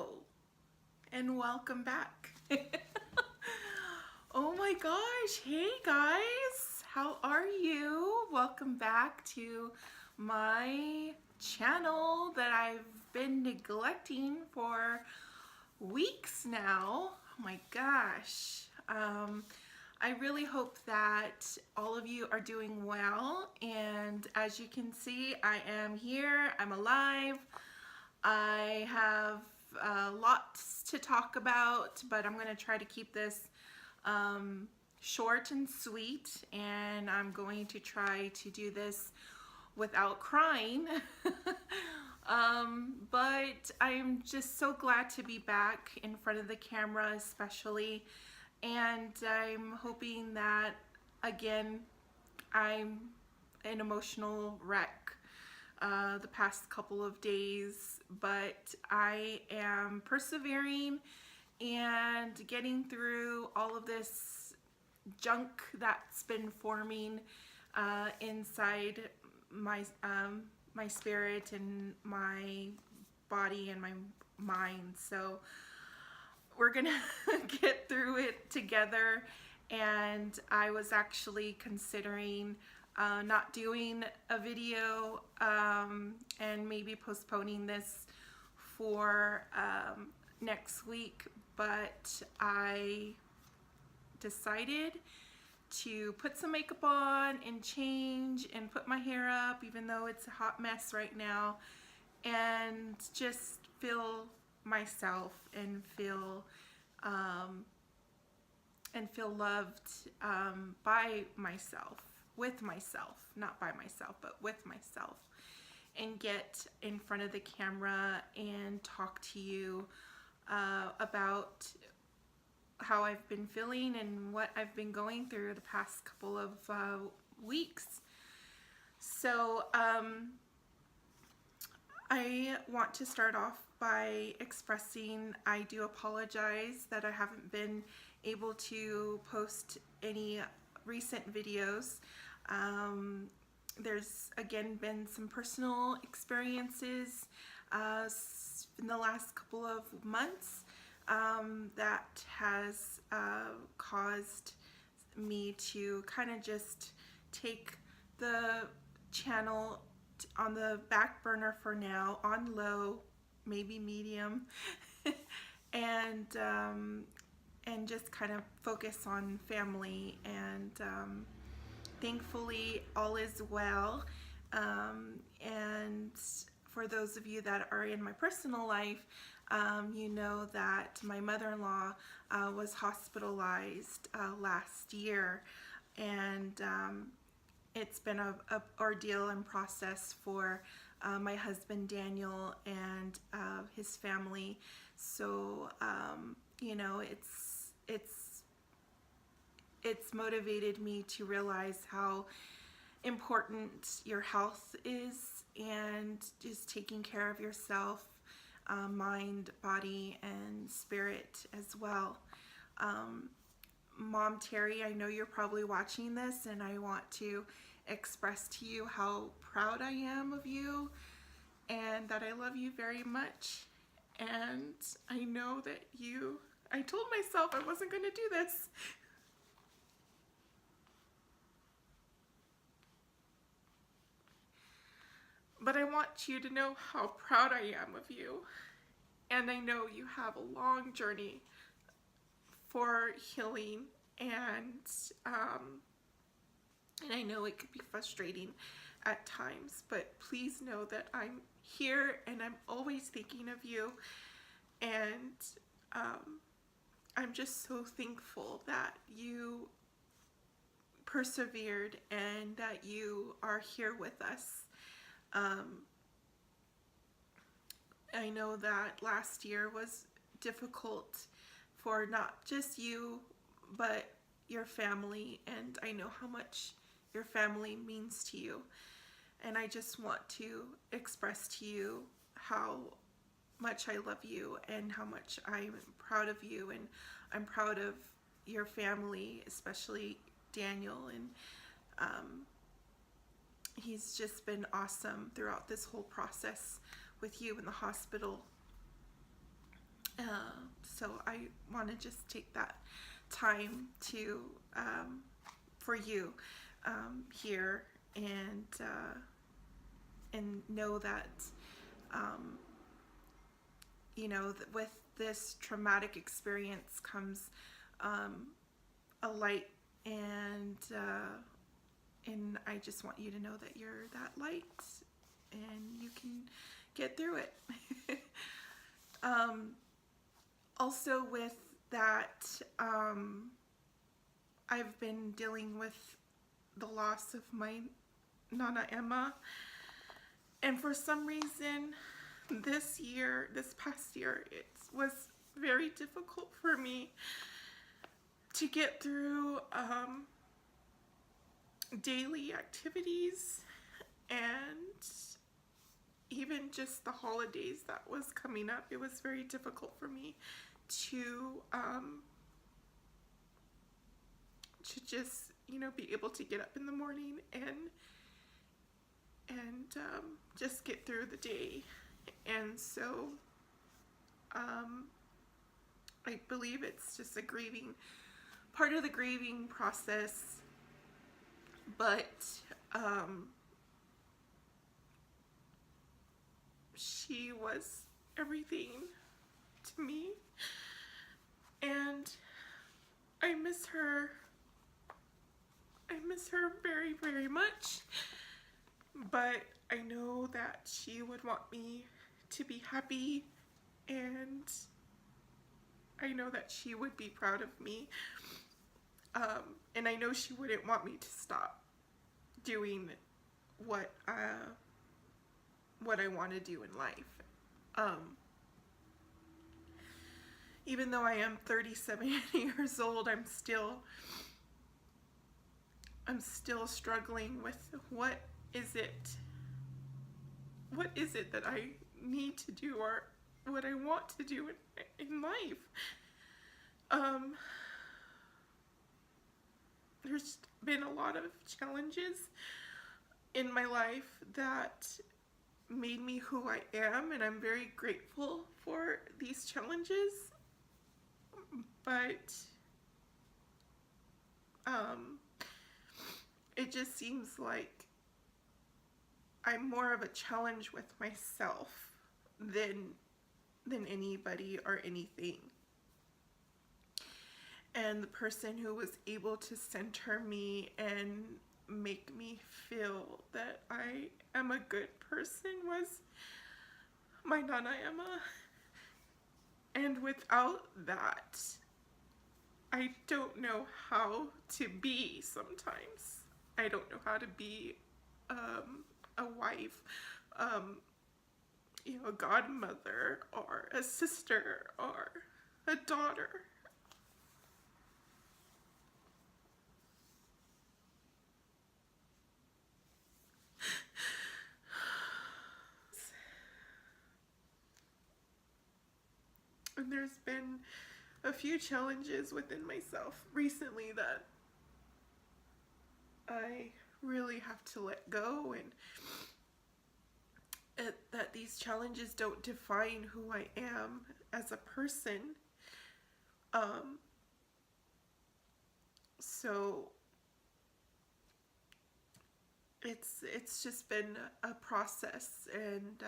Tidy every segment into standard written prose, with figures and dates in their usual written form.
Hello and welcome back. Oh my gosh, hey guys, how are you? Welcome back to my channel that I've been neglecting for weeks now. Oh my gosh. I really hope that all of you are doing well, and as you can see, I am here, I'm alive. I have lots to talk about, but I'm going to try to keep this short and sweet, and I'm going to try to do this without crying. But I'm just so glad to be back in front of the camera, especially, and I'm hoping that, again, I'm an emotional wreck the past couple of days, but I am persevering and getting through all of this junk that's been forming inside my my spirit and my body and my mind. So we're gonna get through it together, and I was actually considering not doing a video and maybe postponing this for next week, but I decided to put some makeup on and change and put my hair up, even though it's a hot mess right now, and just feel myself and feel loved by myself, with myself, not by myself, but with myself, and get in front of the camera and talk to you about how I've been feeling and what I've been going through the past couple of weeks. So I want to start off by expressing I do apologize that I haven't been able to post any recent videos. There's again been some personal experiences in the last couple of months that has caused me to kind of just take the channel on the back burner for now, on low, maybe medium, and just kind of focus on family, and thankfully all is well. And for those of you that are in my personal life, you know that my mother-in-law was hospitalized last year, and it's been a ordeal and process for my husband Daniel and his family. So you know, it's motivated me to realize how important your health is, and just taking care of yourself, mind, body, and spirit as well. Mom Terry, I know you're probably watching this, and I want to express to you how proud I am of you and that I love you very much. And I know that I told myself I wasn't going to do this. But I want you to know how proud I am of you. And I know you have a long journey for healing, and I know it could be frustrating at times, but please know that I'm here and I'm always thinking of you, and I'm just so thankful that you persevered and that you are here with us. I know that last year was difficult for not just you, but your family, and I know how much your family means to you. And I just want to express to you how much I love you and how much I'm proud of you, and I'm proud of your family, especially Daniel, and he's just been awesome throughout this whole process with you in the hospital. So I want to just take that time to for you here, and know that you know, that with this traumatic experience comes a light, and I just want you to know that you're that light and you can get through it. Also with that, I've been dealing with the loss of my Nana Emma, and for some reason this past year, it was very difficult for me to get through daily activities, and even just the holidays that was coming up. It was very difficult for me to just, you know, be able to get up in the morning and just get through the day. And so I believe it's just a part of the grieving process, but she was everything to me, and I miss her. I miss her very, very much, but I know that she would want me to be happy, and I know that she would be proud of me, and I know she wouldn't want me to stop doing what I want to do in life. Even though I am 37 years old, I'm still struggling with what is it that I need to do, or what I want to do in life. There's been a lot of challenges in my life that made me who I am, and I'm very grateful for these challenges, but it just seems like I'm more of a challenge with myself than anybody or anything. And the person who was able to center me and make me feel that I am a good person was my Nana Emma. And without that, I don't know how to be sometimes. I don't know how to be a wife, you know, a godmother, or a sister, or a daughter. And there's been a few challenges within myself recently that I really have to let go, and that these challenges don't define who I am as a person. So it's just been a process, and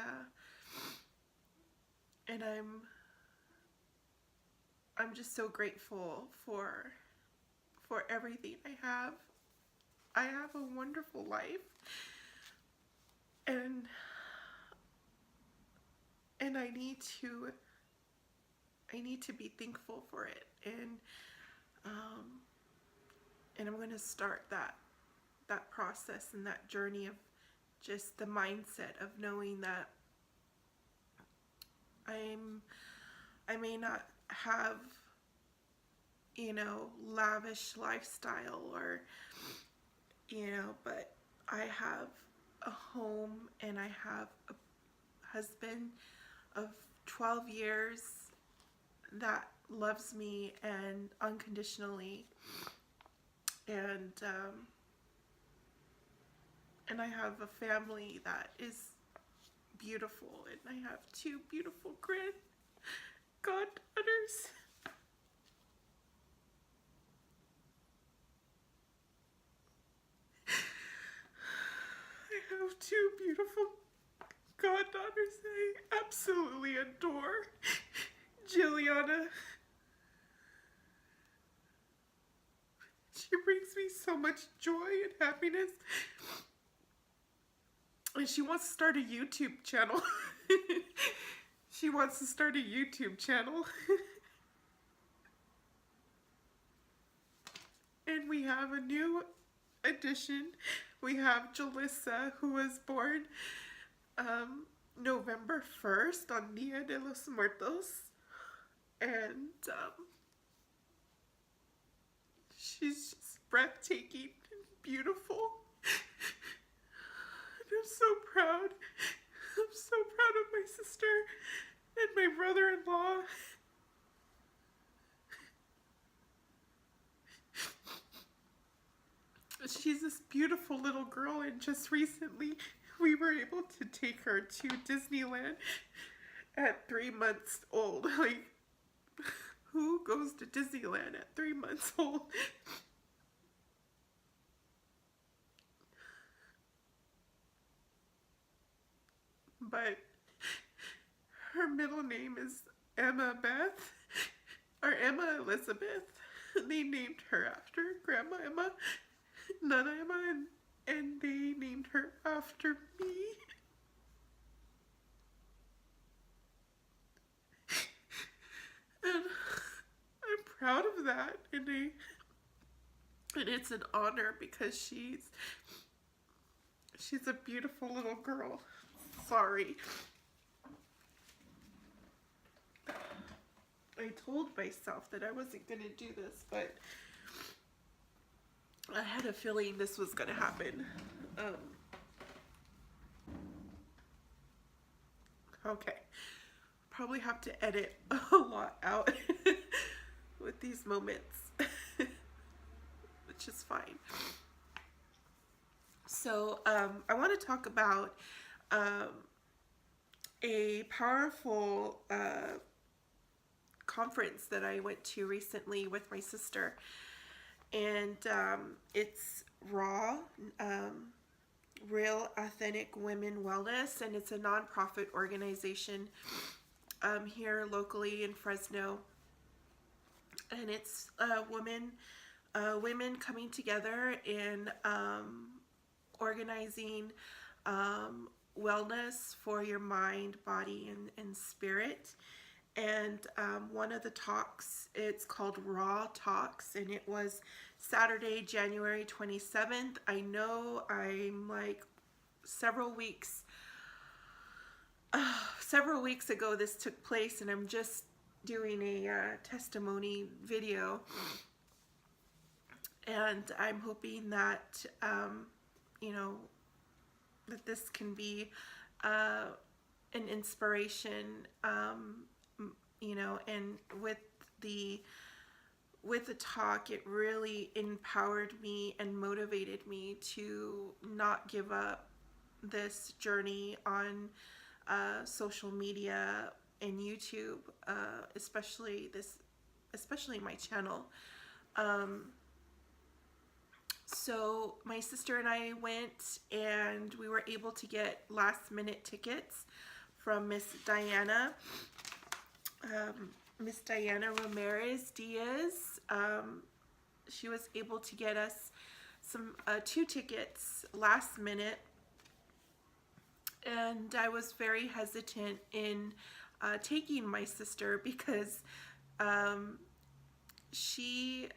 I'm just so grateful for everything I have. I have a wonderful life, and I need to be thankful for it, and I'm going to start that process and that journey of just the mindset of knowing that I may not have, you know, lavish lifestyle, or, you know, but I have a home, and I have a husband of 12 years that loves me and unconditionally, and I have a family that is beautiful, and I have 2 beautiful goddaughters. have two beautiful goddaughters I absolutely adore. Jilliana, she brings me so much joy and happiness. And she wants to start a YouTube channel. She wants to start a YouTube channel. And we have a new addition. We have Jalissa, who was born November 1st on Dia de los Muertos. And she's just breathtaking and beautiful. And I'm so proud. I'm so proud of my sister and my brother-in-law. She's this beautiful little girl, and just recently we were able to take her to Disneyland at 3 months old. Like, who goes to Disneyland at 3 months old? But her middle name is Emma Beth, or Emma Elizabeth. They named her after Grandma Emma, Nana Emma, and they named her after me. And I'm proud of that, and it's an honor because she's a beautiful little girl. Sorry. I told myself that I wasn't going to do this, but I had a feeling this was going to happen. Okay. Probably have to edit a lot out with these moments, which is fine. So I want to talk about a powerful conference that I went to recently with my sister, and it's RAWW, Real Authentic Women Wellness, and it's a nonprofit organization here locally in Fresno, and it's women coming together and organizing wellness for your mind, body, and spirit. And one of the talks, it's called RAWW Talks, and it was Saturday, January 27th. I know I'm like several weeks ago this took place, and I'm just doing a testimony video, and I'm hoping that you know, that this can be an inspiration, you know. And with the talk, it really empowered me and motivated me to not give up this journey on social media and YouTube, especially my channel. So my sister and I went, and we were able to get last minute tickets from Miss Diana Ramirez Diaz. She was able to get us some 2 tickets last minute, and I was very hesitant in taking my sister because she's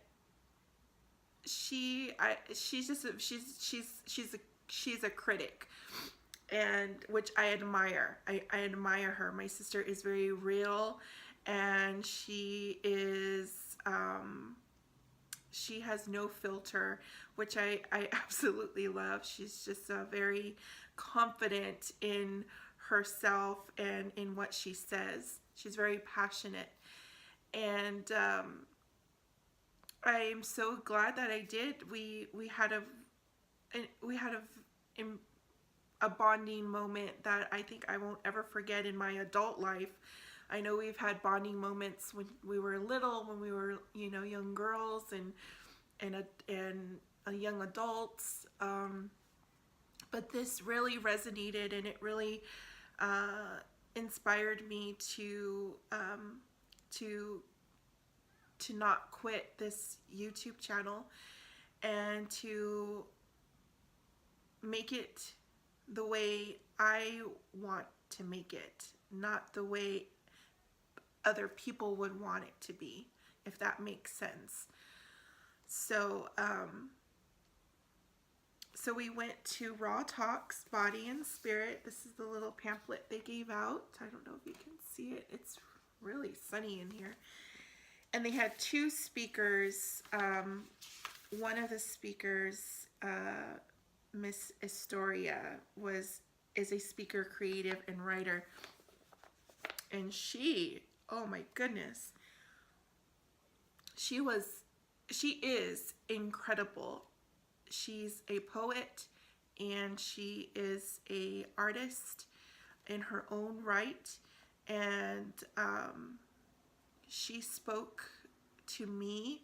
a critic, and which I admire. I admire her. My sister is very real, and she has no filter, which I absolutely love. She's just very confident in herself and in what she says. She's very passionate, and I'm so glad that I did. We had a bonding moment that I think I won't ever forget in my adult life. I know we've had bonding moments when we were little, when we were, you know, young girls and young adults. But this really resonated, and it really inspired me to to not quit this YouTube channel and to make it the way I want to make it, not the way other people would want it to be, if that makes sense. So so we went to Raw Talks, Body and Spirit. This is the little pamphlet they gave out. I don't know if you can see it. It's really sunny in here. And they had two speakers. One of the speakers, Miss Estoria, is a speaker, creative, and writer. And she, oh my goodness, she is incredible. She's a poet, and she is a artist in her own right, and she spoke to me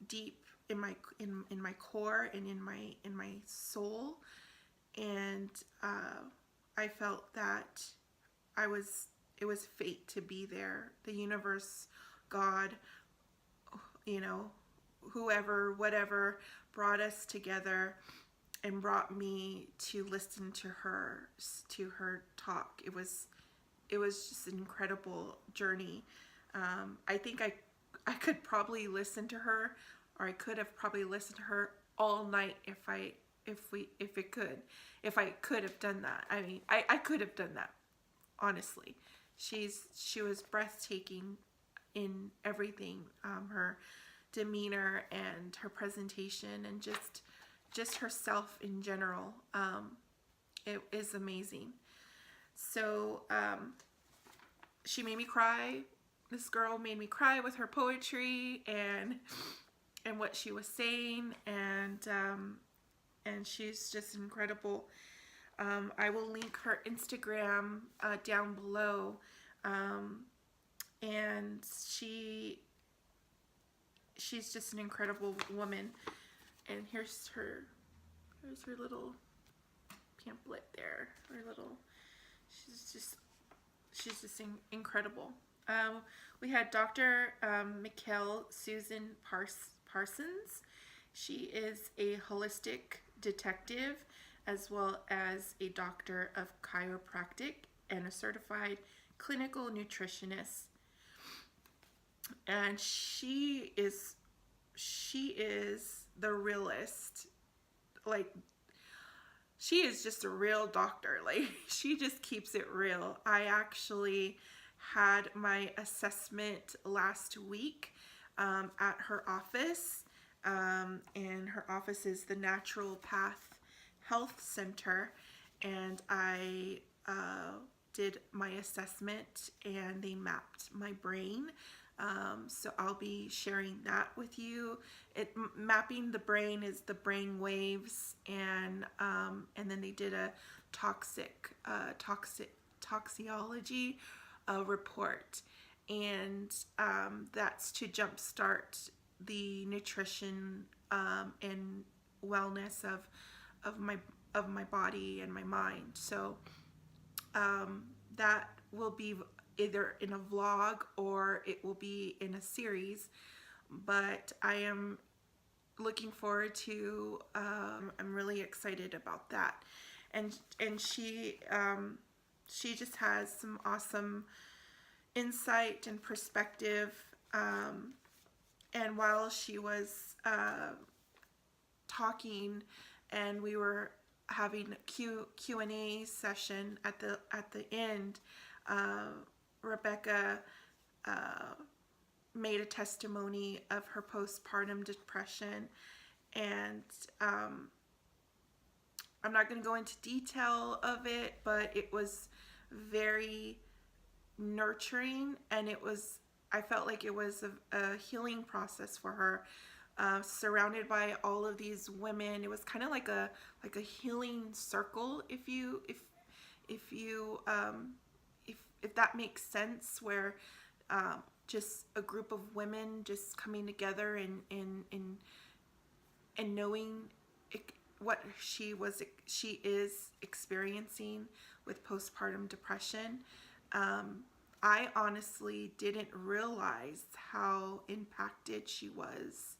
deep in my core and in my soul, and I felt that it was fate to be there. The universe, God, you know, whoever, whatever, brought us together and brought me to listen to her talk. It was just an incredible journey. I think I could probably listen to her, or I could have probably listened to her all night if I could have done that. I mean, I could have done that, honestly. She was breathtaking in everything, her demeanor and her presentation, and just herself in general. It is amazing. So she made me cry. This girl made me cry with her poetry and what she was saying, and she's just incredible. I will link her Instagram down below, and she's just an incredible woman. And here's her little pamphlet there. She's just incredible. We had Dr. Mikell Suzanne Parsons. She is a holistic detective, as well as a doctor of chiropractic and a certified clinical nutritionist. And she is the realest. Like, she is just a real doctor. Like, she just keeps it real. I actually had my assessment last week at her office, and her office is the Natural Path Health Center, and I did my assessment, and they mapped my brain. So I'll be sharing that with you. Mapping the brain is the brain waves, and then they did a toxicology report, and that's to jumpstart the nutrition and wellness of my body and my mind. So that will be either in a vlog or it will be in a series, but I am looking forward to, I'm really excited about that. And she just has some awesome insight and perspective, and while she was talking, and we were having a Q&A session at the end, Rebecca made a testimony of her postpartum depression, and I'm not going to go into detail of it, but it was very nurturing, and I felt like it was a healing process for her, surrounded by all of these women. It was kind of like a healing circle, if that makes sense, where just a group of women just coming together and knowing what she is experiencing with postpartum depression. I honestly didn't realize how impacted she was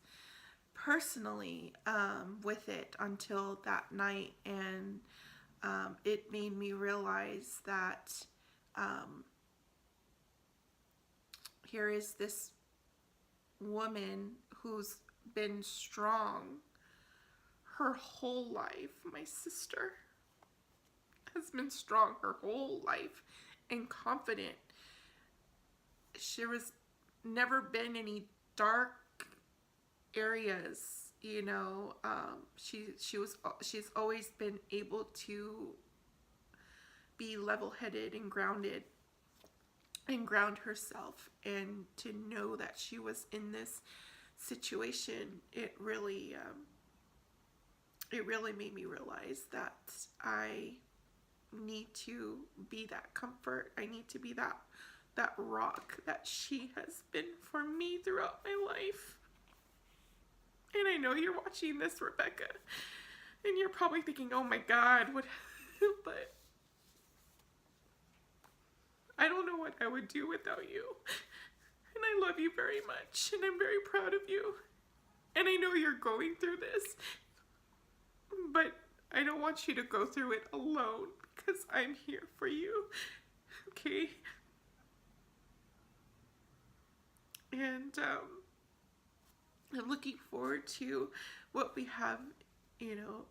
personally with it until that night, and it made me realize that here is this woman who's been strong her whole life. My sister has been strong her whole life and confident. There was never been any dark areas, you know. She's always been able to be level-headed and grounded and ground herself, and to know that she was in this situation, it really made me realize that I need to be that comfort. I need to be that rock that she has been for me throughout my life. And I know you're watching this, Rebecca, and you're probably thinking, oh my God, what? But I don't know what I would do without you. And I love you very much, and I'm very proud of you. And I know you're going through this, but I don't want you to go through it alone, because I'm here for you, okay? And I'm looking forward to what we have, you know,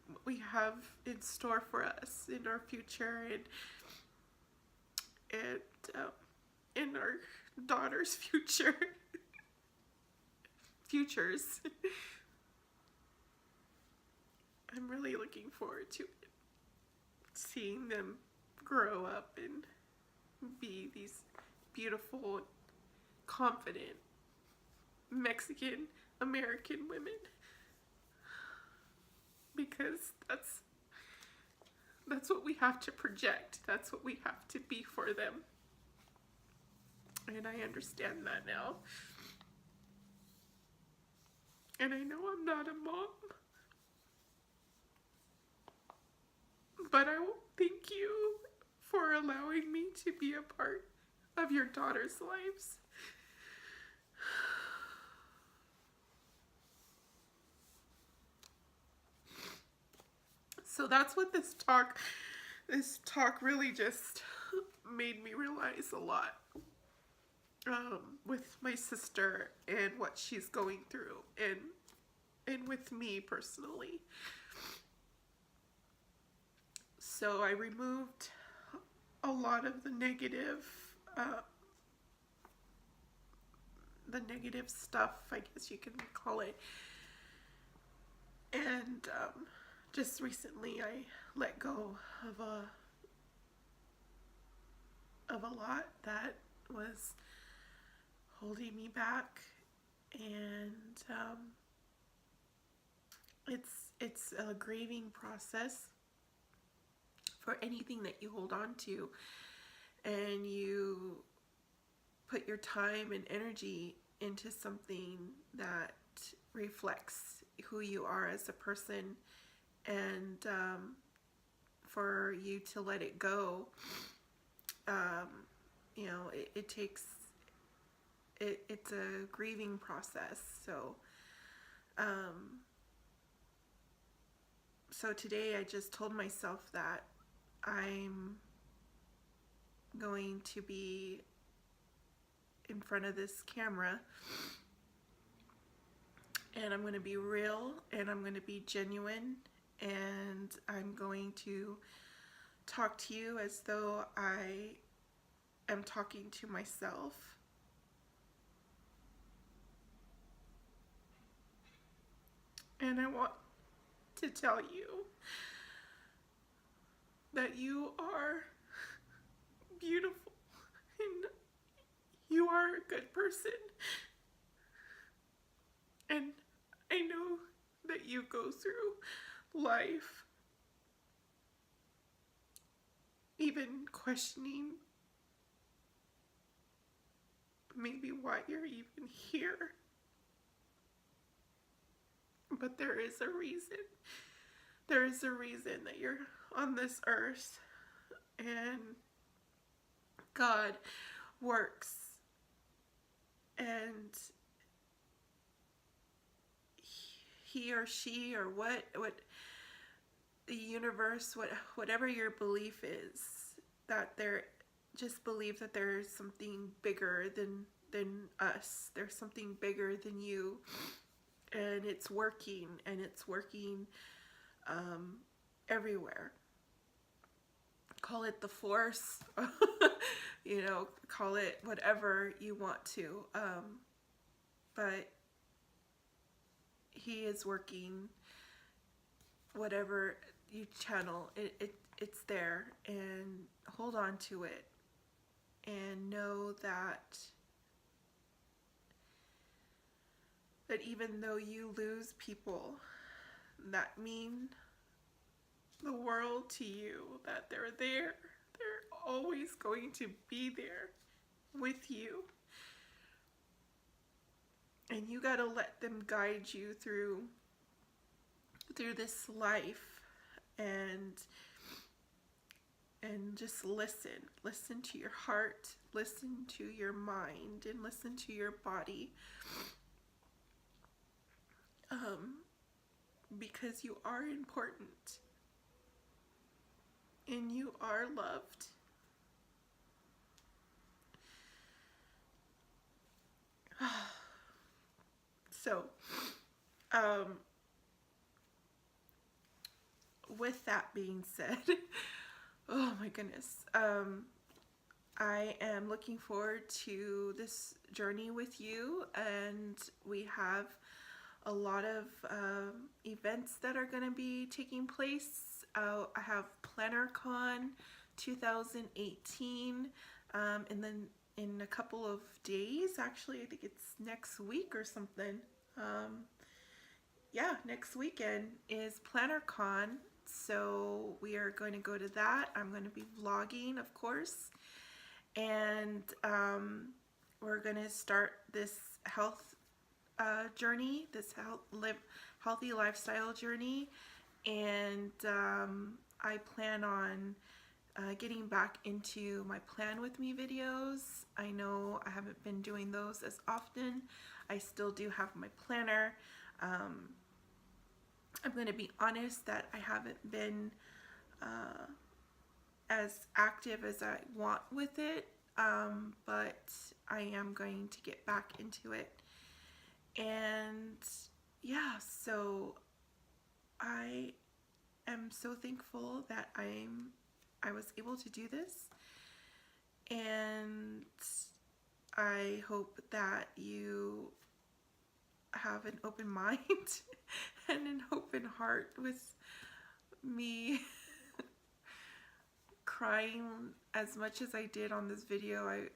what we have in store for us in our future, and in our daughter's futures. I'm really looking forward to it. Seeing them grow up and be these beautiful, confident Mexican American women, because that's what we have to project. That's what we have to be for them. And I understand that now. And I know I'm not a mom, but I thank you for allowing me to be a part of your daughter's lives. So that's what this talk really just made me realize a lot, with my sister and what she's going through, and with me personally. So I removed a lot of the negative stuff, I guess you can call it. And just recently I let go of a lot that was holding me back, and it's a grieving process for anything that you hold on to and you put your time and energy into something that reflects who you are as a person, and for you to let it go, you know, it takes, it's a grieving process. So so today I just told myself that I'm going to be in front of this camera, and I'm going to be real, and I'm going to be genuine, and I'm going to talk to you as though I am talking to myself. And I want to tell you that you are beautiful, and you are a good person. And I know that you go through life even questioning maybe why you're even here. but there is a reason. There is a reason that you're on this earth, and God works, and he or she or what the universe, whatever your belief is, that just believe that there's something bigger than us. There's something bigger than you, and it's working, and it's working everywhere. Call it the force, you know, call it whatever you want to, but he is working. Whatever you channel, it's there, and hold on to it, and know that even though you lose people that mean the world to you, that they're there, they're always going to be there with you, and you gotta let them guide you through this life, and just listen to your heart, listen to your mind, and listen to your body, because you are important, and you are loved. So, with that being said, oh my goodness, I am looking forward to this journey with you, and we have a lot of events that are going to be taking place. I have PlannerCon 2018, and then in a couple of days, actually, I think it's next week or something. Yeah, next weekend is PlannerCon, so we are going to go to that. I'm going to be vlogging, of course, and we're going to start this health journey, this healthy lifestyle journey, and I plan on getting back into my Plan With Me videos. I know I haven't been doing those as often. I still do have my planner. I'm going to be honest that I haven't been as active as I want with it, but I am going to get back into it. And yeah, so I am so thankful that I was able to do this, and I hope that you have an open mind and an open heart with me crying as much as I did on this video. I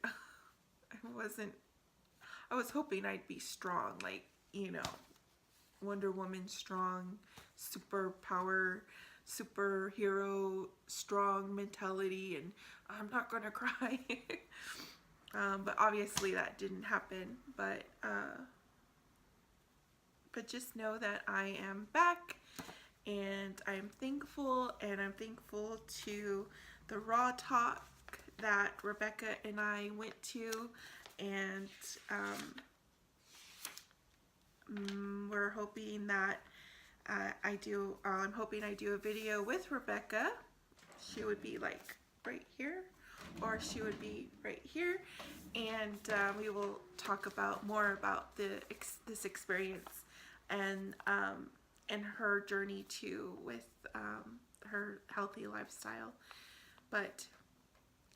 was hoping I'd be strong, like, you know, Wonder Woman strong, superpower, superhero strong mentality, and I'm not gonna cry. But obviously that didn't happen, but just know that I am back, and I am thankful, and I'm thankful to the Raw Talk that Rebecca and I went to, and we're hoping that I'm hoping I do a video with Rebecca. She would be like right here, or she would be right here, and we will talk about more about this experience, and her journey too with her healthy lifestyle. But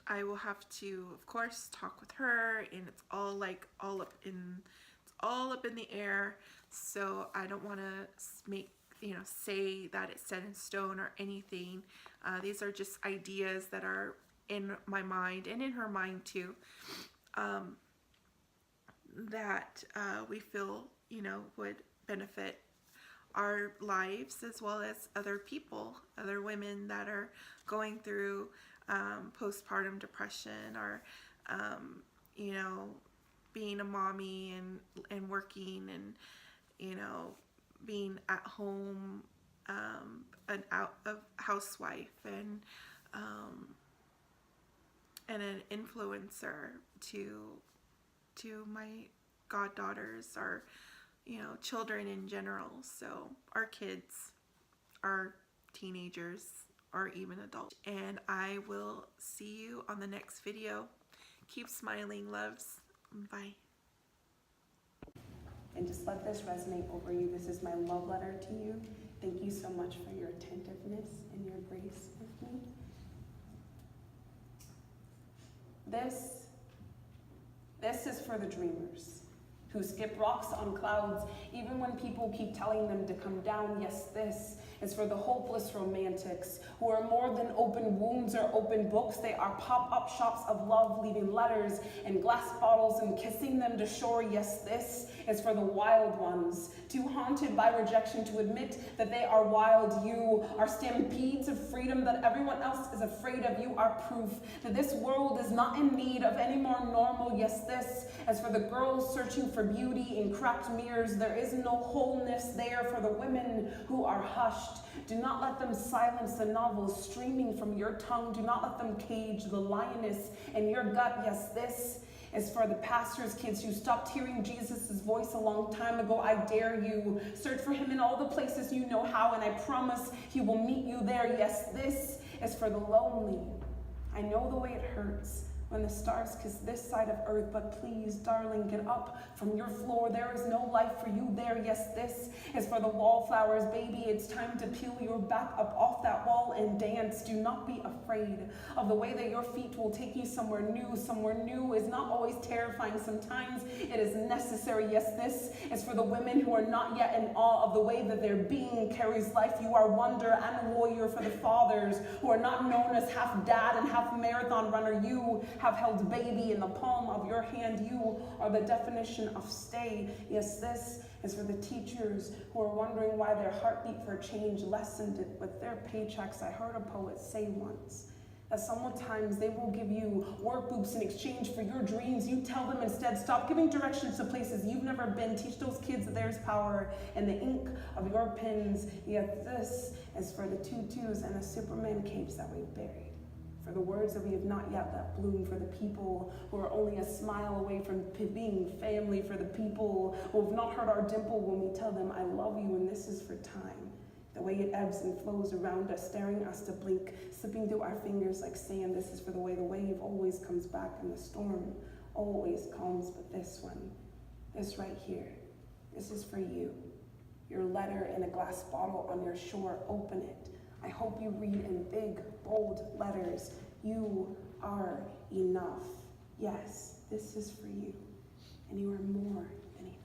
I will have to, of course, talk with her, and it's all like all up in the air. So I don't want to say that it's set in stone or anything. These are just ideas that are in my mind and in her mind too, that we feel would benefit our lives, as well as other people, other women that are going through postpartum depression, or being a mommy and working, and being at home, a housewife, and an influencer to my goddaughters, or children in general. So our kids, our teenagers, or even adults. And I will see you on the next video. Keep smiling, loves. Bye. And just let this resonate over you. This is my love letter to you. Thank you so much for your attentiveness and your grace with me. This is for the dreamers who skip rocks on clouds, even when people keep telling them to come down. Yes, this is for the hopeless romantics who are more than open wounds or open books. They are pop-up shops of love, leaving letters and glass bottles and kissing them to shore. Yes, this is for the wild ones, too haunted by rejection to admit that they are wild. You are stampedes of freedom that everyone else is afraid of. You are proof that this world is not in need of any more normal. Yes, this is for the girls searching for beauty in cracked mirrors. There is no wholeness there. For the women who are hushed, do not let them silence the novels streaming from your tongue. Do not let them cage the lioness in your gut. Yes, this is for the pastor's kids who stopped hearing Jesus' voice a long time ago. I dare you, search for him in all the places you know how, and I promise he will meet you there. Yes, this is for the lonely. I know the way it hurts when the stars kiss this side of earth, but please, darling, get up from your floor. There is no life for you there. Yes, this is for the wallflowers. Baby, it's time to peel your back up off that wall and dance. Do not be afraid of the way that your feet will take you somewhere new. Somewhere new is not always terrifying. Sometimes it is necessary. Yes, this is for the women who are not yet in awe of the way that their being carries life. You are wonder and warrior. For the fathers who are not known as half dad and half marathon runner, you have held baby in the palm of your hand. You are the definition of stay. Yes, this is for the teachers who are wondering why their heartbeat for change lessened it with their paychecks. I heard a poet say once that sometimes they will give you work boots in exchange for your dreams. You tell them instead, stop giving directions to places you've never been. Teach those kids that there's power in the ink of your pens. Yet this is for the tutus and the Superman capes that we've buried. For the words that we have not yet let bloom, for the people who are only a smile away from being family, for the people who have not heard our dimple when we tell them, I love you, and this is for time. The way it ebbs and flows around us, staring us to blink, slipping through our fingers like sand. This is for the way the wave always comes back and the storm always calms. But this one, this right here, this is for you. Your letter in a glass bottle on your shore, open it. I hope you read in big, bold letters, you are enough. Yes, this is for you, and you are more than enough.